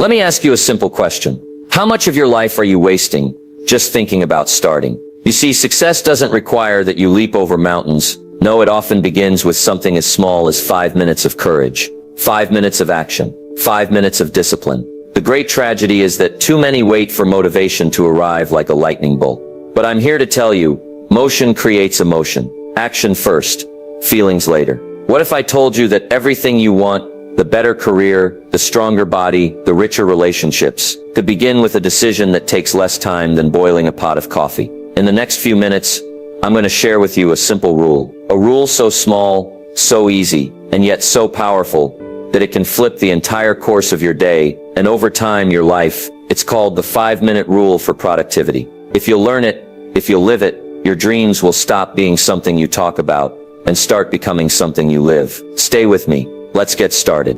Let me ask you a simple question. How much of your life are you wasting just thinking about starting? You see, success doesn't require that you leap over mountains. No, it often begins with something as small as 5 minutes of courage, 5 minutes of action, 5 minutes of discipline. The great tragedy is that too many wait for motivation to arrive like a lightning bolt. But I'm here to tell you, motion creates emotion. Action first, feelings later. What if I told you that everything you want, the better career, the stronger body, the richer relationships, could begin with a decision that takes less time than boiling a pot of coffee? In the next few minutes, I'm going to share with you a simple rule. A rule so small, so easy, and yet so powerful that it can flip the entire course of your day and over time your life. It's called the 5-minute rule for productivity. If you'll learn it, if you'll live it, your dreams will stop being something you talk about and start becoming something you live. Stay with me. Let's get started.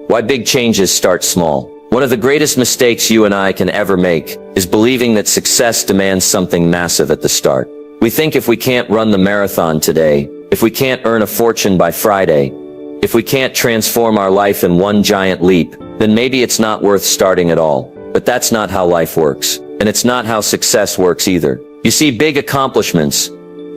Why big changes start small. One of the greatest mistakes you and I can ever make is believing that success demands something massive at the start. We think if we can't run the marathon today, if we can't earn a fortune by Friday, if we can't transform our life in one giant leap, then maybe it's not worth starting at all. But that's not how life works. And it's not how success works either. You see, big accomplishments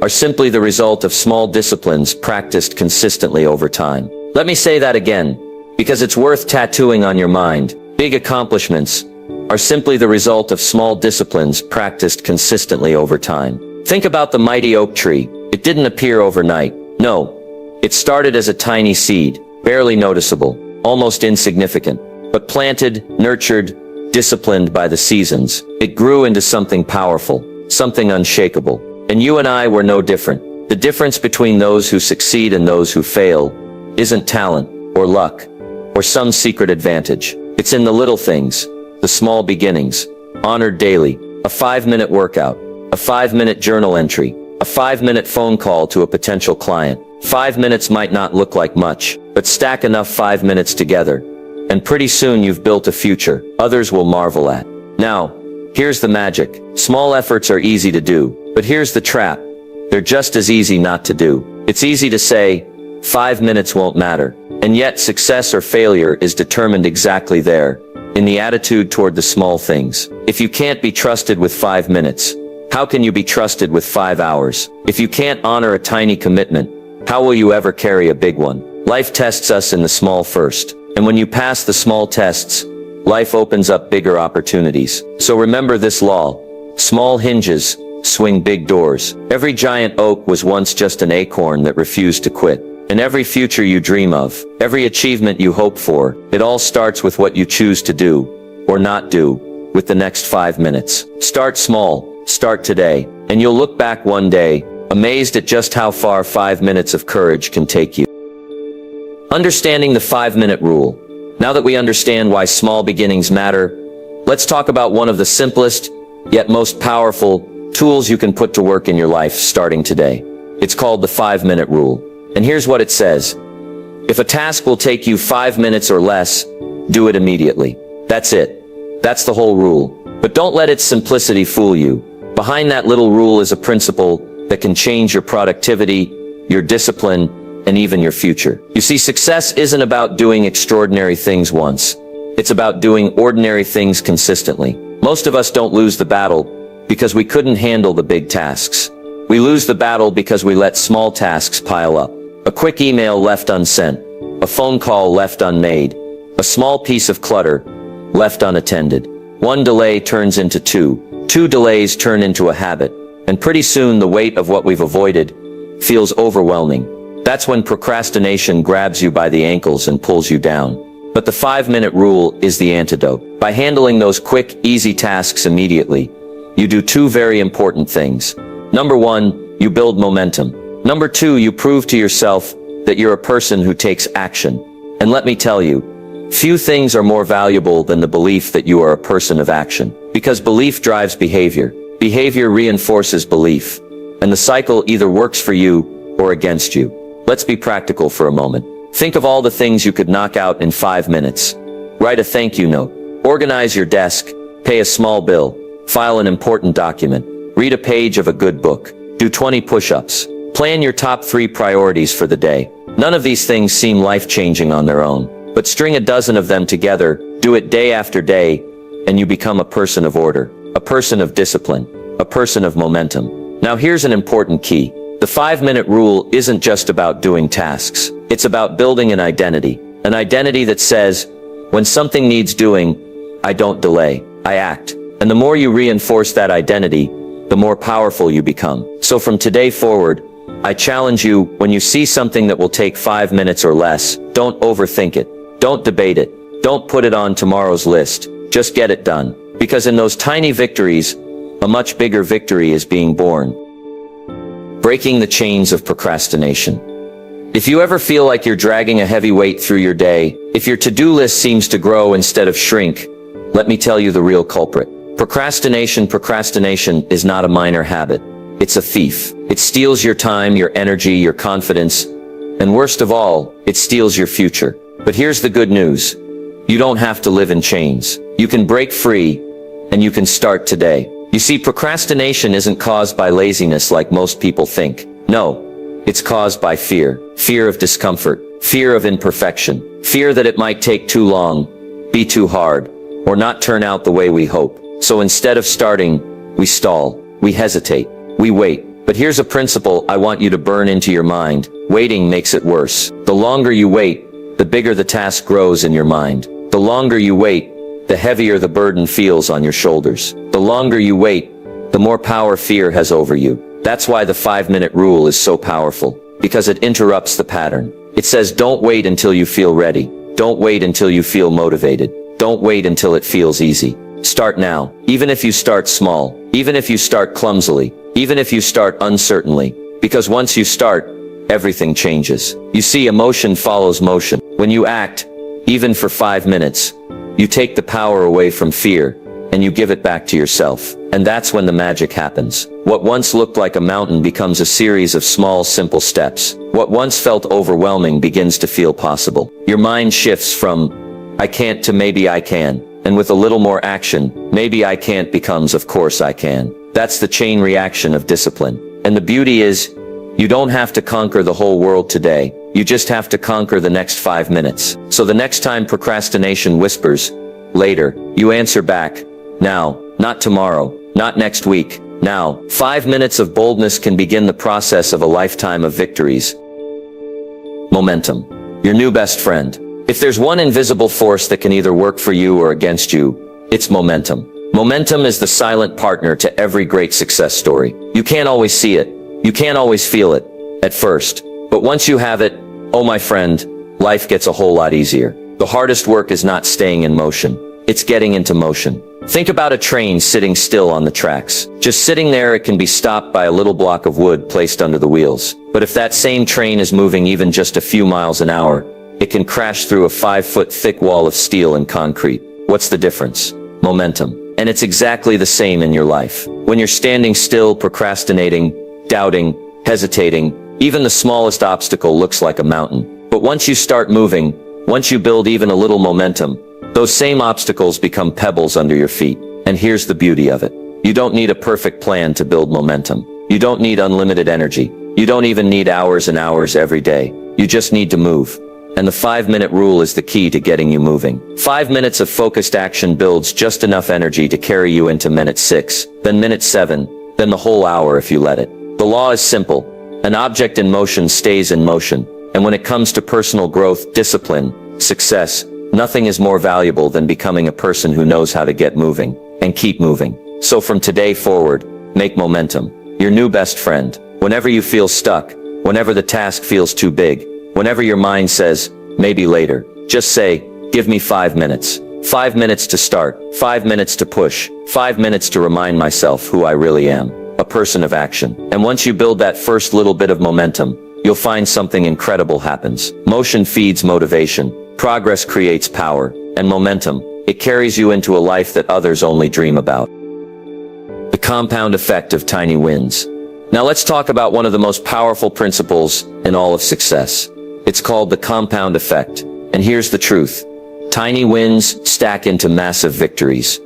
are simply the result of small disciplines practiced consistently over time. Let me say that again, because it's worth tattooing on your mind. Big accomplishments are simply the result of small disciplines practiced consistently over time. Think about the mighty oak tree. It didn't appear overnight. No, it started as a tiny seed, barely noticeable, almost insignificant, but planted, nurtured, disciplined by the seasons. It grew into something powerful, something unshakable. And you and I were no different. The difference between those who succeed and those who fail isn't talent or luck or some secret advantage. It's in the little things, the small beginnings, honored daily, a 5-minute workout, a 5-minute journal entry, a 5-minute phone call to a potential client. 5 minutes might not look like much, but stack enough 5 minutes together, and pretty soon you've built a future others will marvel at. Now, here's the magic. Small efforts are easy to do. But here's the trap. They're just as easy not to do. It's easy to say, 5 minutes won't matter. And yet success or failure is determined exactly there, in the attitude toward the small things. If you can't be trusted with 5 minutes, how can you be trusted with 5 hours? If you can't honor a tiny commitment, how will you ever carry a big one? Life tests us in the small first. And when you pass the small tests, life opens up bigger opportunities. So remember this law. Small hinges swing big doors. Every giant oak was once just an acorn that refused to quit. And every future you dream of, every achievement you hope for, it all starts with what you choose to do, or not do, with the next 5 minutes. Start small, start today, and you'll look back one day, amazed at just how far 5 minutes of courage can take you. Understanding the 5-minute rule. Now that we understand why small beginnings matter, let's talk about one of the simplest, yet most powerful tools you can put to work in your life starting today. It's called the 5-minute rule. And here's what it says. If a task will take you 5 minutes or less, do it immediately. That's it. That's the whole rule. But don't let its simplicity fool you. Behind that little rule is a principle that can change your productivity, your discipline, and even your future. You see, success isn't about doing extraordinary things once. It's about doing ordinary things consistently. Most of us don't lose the battle because we couldn't handle the big tasks. We lose the battle because we let small tasks pile up. A quick email left unsent, a phone call left unmade, a small piece of clutter left unattended. One delay turns into two. 2 delays turn into a habit. And pretty soon the weight of what we've avoided feels overwhelming. That's when procrastination grabs you by the ankles and pulls you down. But the 5-minute rule is the antidote. By handling those quick, easy tasks immediately, you do 2 very important things. Number 1, you build momentum. Number 2, you prove to yourself that you're a person who takes action. And let me tell you, few things are more valuable than the belief that you are a person of action. Because belief drives behavior. Behavior reinforces belief. And the cycle either works for you or against you. Let's be practical for a moment. Think of all the things you could knock out in 5 minutes. Write a thank you note. Organize your desk. Pay a small bill. File an important document. Read a page of a good book. Do 20 push-ups. Plan your top 3 priorities for the day. None of these things seem life-changing on their own, but string a dozen of them together, Do it day after day, and you become a person of order, a person of discipline, a person of momentum. Now here's an important key. The 5-minute rule isn't just about doing tasks. It's about building an identity that says, when something needs doing, I don't delay, I act. And the more you reinforce that identity, the more powerful you become. So from today forward, I challenge you, when you see something that will take 5 minutes or less, don't overthink it. Don't debate it. Don't put it on tomorrow's list. Just get it done. Because in those tiny victories, a much bigger victory is being born. Breaking the chains of procrastination. If you ever feel like you're dragging a heavy weight through your day, if your to-do list seems to grow instead of shrink, let me tell you the real culprit. Procrastination is not a minor habit. It's a thief. It steals your time, your energy, your confidence, and worst of all, it steals your future. But here's the good news. You don't have to live in chains. You can break free, and you can start today. You see, procrastination isn't caused by laziness like most people think. No, it's caused by fear. Fear of discomfort. Fear of imperfection. Fear that it might take too long, be too hard, or not turn out the way we hope. So instead of starting, we stall, we hesitate, we wait. But here's a principle I want you to burn into your mind. Waiting makes it worse. The longer you wait, the bigger the task grows in your mind. The longer you wait, the heavier the burden feels on your shoulders. The longer you wait, the more power fear has over you. That's why the 5-minute rule is so powerful, because it interrupts the pattern. It says don't wait until you feel ready. Don't wait until you feel motivated. Don't wait until it feels easy. Start now. Even if you start small, even if you start clumsily, even if you start uncertainly, because once you start, everything changes. You see, emotion follows motion. When you act, even for 5 minutes, you take the power away from fear, and you give it back to yourself. And that's when the magic happens. What once looked like a mountain becomes a series of small, simple steps. What once felt overwhelming begins to feel possible. Your mind shifts from, I can't to maybe I can. And with a little more action, maybe I can't becomes of course I can. That's the chain reaction of discipline. And the beauty is, you don't have to conquer the whole world today. You just have to conquer the next 5 minutes. So the next time procrastination whispers, later, you answer back, now, not tomorrow, not next week, now. 5 minutes of boldness can begin the process of a lifetime of victories. Momentum. Your new best friend. If there's one invisible force that can either work for you or against you, it's momentum. Momentum is the silent partner to every great success story. You can't always see it. You can't always feel it at first. But once you have it, oh my friend, life gets a whole lot easier. The hardest work is not staying in motion. It's getting into motion. Think about a train sitting still on the tracks. Just sitting there, it can be stopped by a little block of wood placed under the wheels. But if that same train is moving even just a few miles an hour, it can crash through a 5-foot thick wall of steel and concrete. What's the difference? Momentum. And it's exactly the same in your life. When you're standing still, procrastinating, doubting, hesitating, even the smallest obstacle looks like a mountain. But once you start moving, once you build even a little momentum, those same obstacles become pebbles under your feet. And here's the beauty of it. You don't need a perfect plan to build momentum. You don't need unlimited energy. You don't even need hours and hours every day. You just need to move. And the 5-minute rule is the key to getting you moving. 5 minutes of focused action builds just enough energy to carry you into minute 6, then minute 7, then the whole hour if you let it. The law is simple. An object in motion stays in motion. And when it comes to personal growth, discipline, success, nothing is more valuable than becoming a person who knows how to get moving and keep moving. So from today forward, make momentum your new best friend. Whenever you feel stuck, whenever the task feels too big, whenever your mind says, maybe later, just say, give me 5 minutes. 5 minutes to start, 5 minutes to push, 5 minutes to remind myself who I really am, a person of action. And once you build that first little bit of momentum, you'll find something incredible happens. Motion feeds motivation, progress creates power, and momentum, it carries you into a life that others only dream about. The compound effect of tiny wins. Now let's talk about one of the most powerful principles in all of success. It's called the compound effect. And here's the truth. Tiny wins stack into massive victories.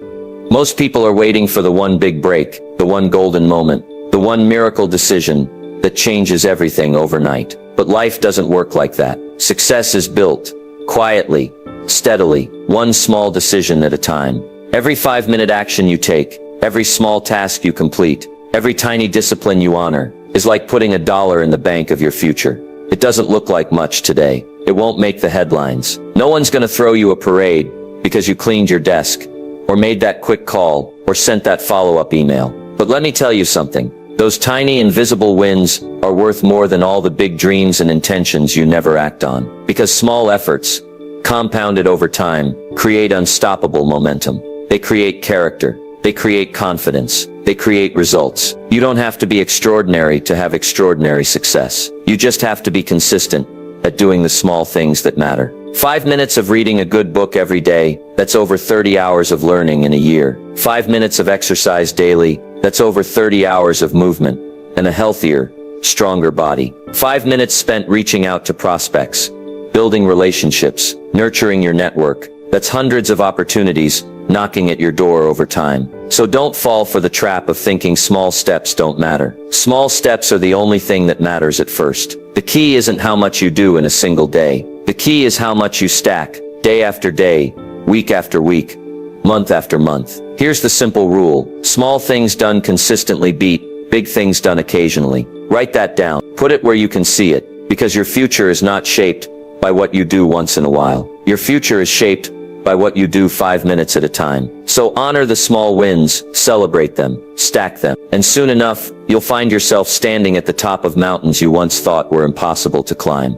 Most people are waiting for the one big break, the one golden moment, the one miracle decision that changes everything overnight. But life doesn't work like that. Success is built quietly, steadily, one small decision at a time. Every 5-minute action you take, every small task you complete, every tiny discipline you honor, is like putting $1 in the bank of your future. It doesn't look like much today. It won't make the headlines. No one's gonna throw you a parade because you cleaned your desk, or made that quick call, or sent that follow-up email. But let me tell you something. Those tiny invisible wins are worth more than all the big dreams and intentions you never act on. Because small efforts, compounded over time, create unstoppable momentum. They create character. They create confidence. They create results. You don't have to be extraordinary to have extraordinary success. You just have to be consistent at doing the small things that matter. 5 minutes of reading a good book every day, that's over 30 hours of learning in a year. 5 minutes of exercise daily, that's over 30 hours of movement and a healthier, stronger body. 5 minutes spent reaching out to prospects, building relationships, nurturing your network. That's hundreds of opportunities knocking at your door over time. So don't fall for the trap of thinking small steps don't matter. Small steps are the only thing that matters at first. The key isn't how much you do in a single day. The key is how much you stack, day after day, week after week, month after month. Here's the simple rule. Small things done consistently beat big things done occasionally. Write that down. Put it where you can see it, because your future is not shaped by what you do once in a while. Your future is shaped by what you do 5 minutes at a time. So honor the small wins, celebrate them, stack them, and soon enough, you'll find yourself standing at the top of mountains you once thought were impossible to climb.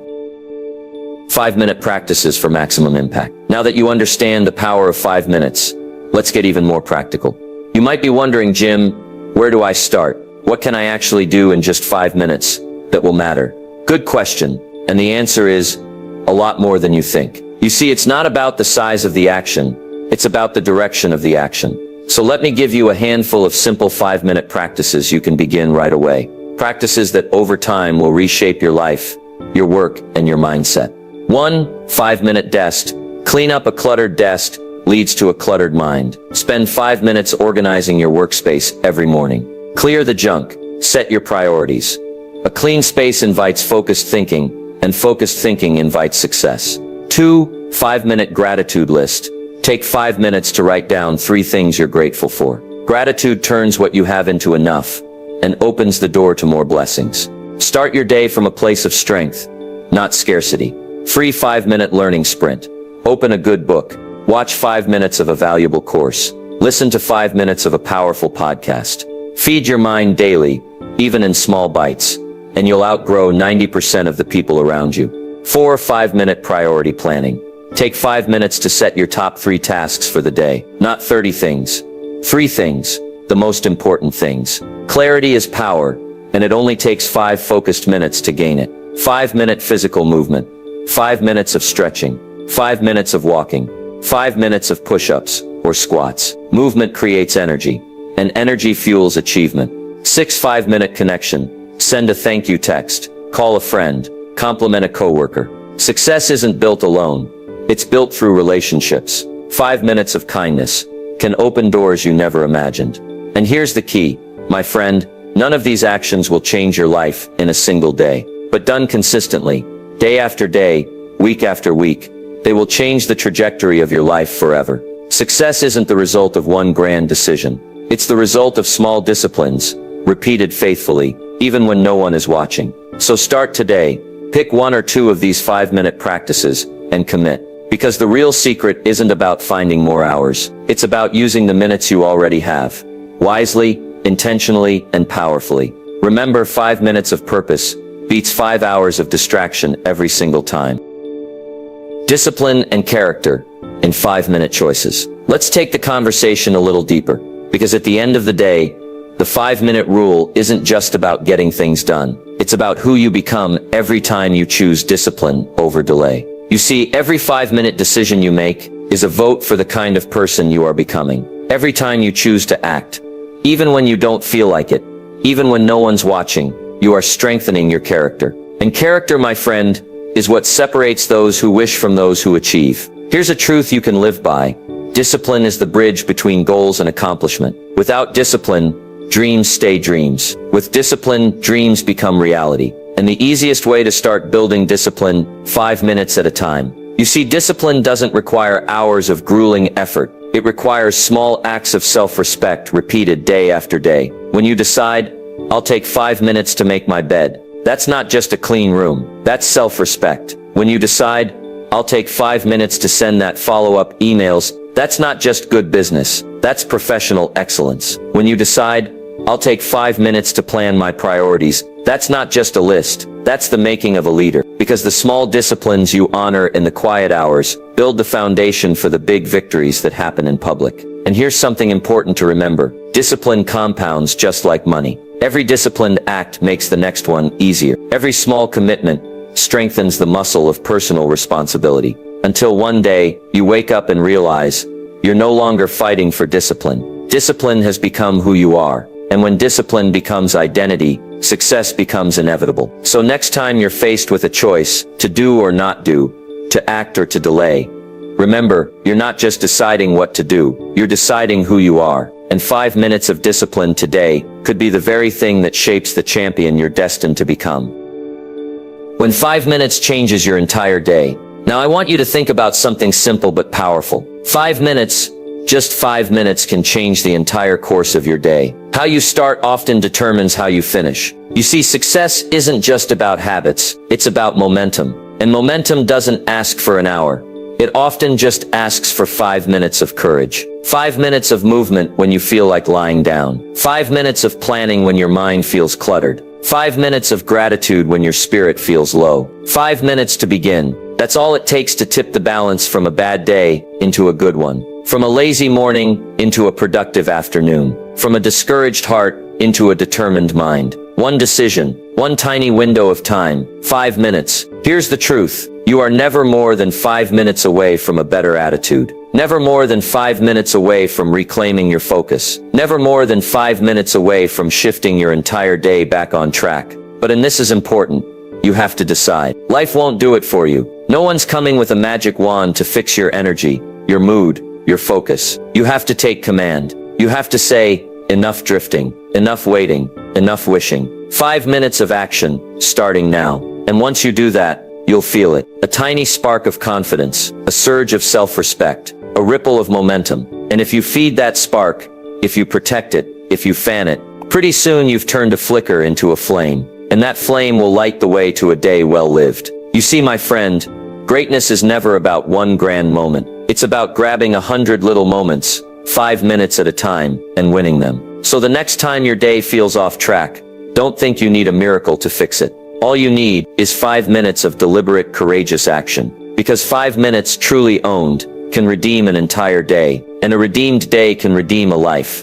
5-minute practices for maximum impact. Now that you understand the power of 5 minutes, let's get even more practical. You might be wondering, Jim, where do I start? What can I actually do in just 5 minutes that will matter? Good question, and the answer is a lot more than you think. You see, it's not about the size of the action, it's about the direction of the action. So let me give you a handful of simple 5-minute practices you can begin right away. Practices that over time will reshape your life, your work, and your mindset. 1. 5-minute desk. Clean up a cluttered desk leads to a cluttered mind. Spend 5 minutes organizing your workspace every morning. Clear the junk. Set your priorities. A clean space invites focused thinking, and focused thinking invites success. 2. 5-minute gratitude list. Take 5 minutes to write down 3 things you're grateful for. Gratitude turns what you have into enough and opens the door to more blessings. Start your day from a place of strength, not scarcity. Free 5-minute learning sprint. Open a good book. Watch 5 minutes of a valuable course. Listen to 5 minutes of a powerful podcast. Feed your mind daily, even in small bites, and you'll outgrow 90% of the people around you. 4. 5-minute priority planning. Take 5 minutes to set your top 3 tasks for the day. Not 30 things. 3 things. The most important things. Clarity is power, and it only takes 5 focused minutes to gain it. 5-minute physical movement. 5 minutes of stretching. 5 minutes of walking. 5 minutes of push-ups or squats. Movement creates energy, and energy fuels achievement. 6. 5-minute connection. Send a thank you text. Call a friend. Compliment a coworker. Success isn't built alone. It's built through relationships. 5 minutes of kindness can open doors you never imagined. And here's the key, my friend, none of these actions will change your life in a single day. But done consistently, day after day, week after week, they will change the trajectory of your life forever. Success isn't the result of one grand decision. It's the result of small disciplines, repeated faithfully, even when no one is watching. So start today. Pick 1 or 2 of these 5-minute practices and commit. Because the real secret isn't about finding more hours. It's about using the minutes you already have. Wisely, intentionally, and powerfully. Remember, 5 minutes of purpose beats 5 hours of distraction every single time. Discipline and character in 5-minute choices. Let's take the conversation a little deeper. Because at the end of the day, the 5-minute rule isn't just about getting things done. It's about who you become every time you choose discipline over delay. You see, every 5-minute decision you make is a vote for the kind of person you are becoming. Every time you choose to act, even when you don't feel like it, even when no one's watching, you are strengthening your character. And character, my friend, is what separates those who wish from those who achieve. Here's a truth you can live by. Discipline is the bridge between goals and accomplishment. Without discipline, dreams stay dreams. With discipline, dreams become reality. And the easiest way to start building discipline, 5 minutes at a time. You see, discipline doesn't require hours of grueling effort. It requires small acts of self-respect repeated day after day. When you decide, I'll take 5 minutes to make my bed, that's not just a clean room. That's self-respect. When you decide, I'll take 5 minutes to send that follow-up emails, that's not just good business. That's professional excellence. When you decide, I'll take 5 minutes to plan my priorities, that's not just a list. That's the making of a leader. Because the small disciplines you honor in the quiet hours build the foundation for the big victories that happen in public. And here's something important to remember. Discipline compounds just like money. Every disciplined act makes the next one easier. Every small commitment strengthens the muscle of personal responsibility. Until one day, you wake up and realize you're no longer fighting for discipline. Discipline has become who you are. And when discipline becomes identity, success becomes inevitable. So next time you're faced with a choice, to do or not do, to act or to delay, remember, you're not just deciding what to do, you're deciding who you are. And 5 minutes of discipline today could be the very thing that shapes the champion you're destined to become. When 5 minutes changes your entire day. Now I want you to think about something simple but powerful. 5 minutes, just 5 minutes can change the entire course of your day. How you start often determines how you finish. You see, success isn't just about habits, it's about momentum. And momentum doesn't ask for an hour. It often just asks for 5 minutes of courage. 5 minutes of movement when you feel like lying down. 5 minutes of planning when your mind feels cluttered. 5 minutes of gratitude when your spirit feels low. 5 minutes to begin. That's all it takes to tip the balance from a bad day into a good one. From a lazy morning into a productive afternoon. From a discouraged heart into a determined mind. One decision, one tiny window of time, 5 minutes. Here's the truth. You are never more than 5 minutes away from a better attitude. Never more than 5 minutes away from reclaiming your focus. Never more than 5 minutes away from shifting your entire day back on track. But and this is important, you have to decide. Life won't do it for you. No one's coming with a magic wand to fix your energy, your mood, your focus. You have to take command. You have to say, enough drifting, enough waiting, enough wishing. 5 minutes of action, starting now. And once you do that, you'll feel it. A tiny spark of confidence, a surge of self-respect, a ripple of momentum. And if you feed that spark, if you protect it, if you fan it, pretty soon you've turned a flicker into a flame. And that flame will light the way to a day well lived. You see, my friend, greatness is never about one grand moment. It's about grabbing 100 little moments, 5 minutes at a time, and winning them. So the next time your day feels off track, don't think you need a miracle to fix it. All you need is 5 minutes of deliberate, courageous action. Because 5 minutes truly owned can redeem an entire day, and a redeemed day can redeem a life.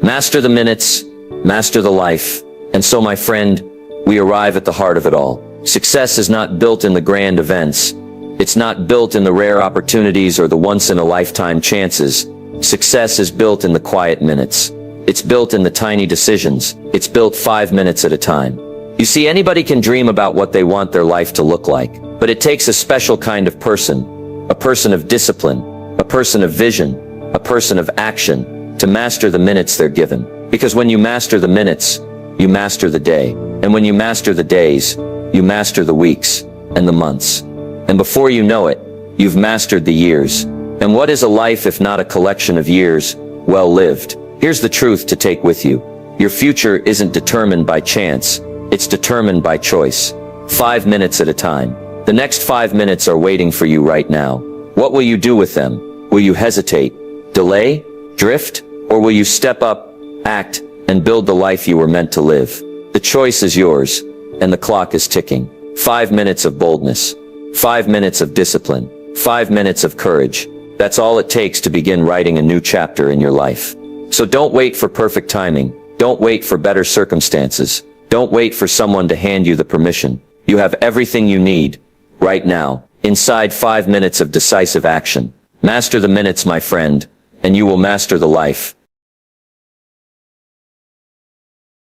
Master the minutes, master the life. And so, my friend, we arrive at the heart of it all. Success is not built in the grand events. It's not built in the rare opportunities or the once-in-a-lifetime chances. Success is built in the quiet minutes. It's built in the tiny decisions. It's built 5 minutes at a time. You see, anybody can dream about what they want their life to look like, but it takes a special kind of person, a person of discipline, a person of vision, a person of action, to master the minutes they're given. Because when you master the minutes, you master the day. And when you master the days, you master the weeks and the months. And before you know it, you've mastered the years. And what is a life if not a collection of years well lived? Here's the truth to take with you. Your future isn't determined by chance. It's determined by choice. 5 minutes at a time. The next 5 minutes are waiting for you right now. What will you do with them? Will you hesitate, delay, drift, or will you step up, act, and build the life you were meant to live? The choice is yours, and the clock is ticking. 5 minutes of boldness. 5 minutes of discipline. 5 minutes of courage. That's all it takes to begin writing a new chapter in your life. So don't wait for perfect timing. Don't wait for better circumstances. Don't wait for someone to hand you the permission. You have everything you need, right now, inside 5 minutes of decisive action. Master the minutes, my friend, and you will master the life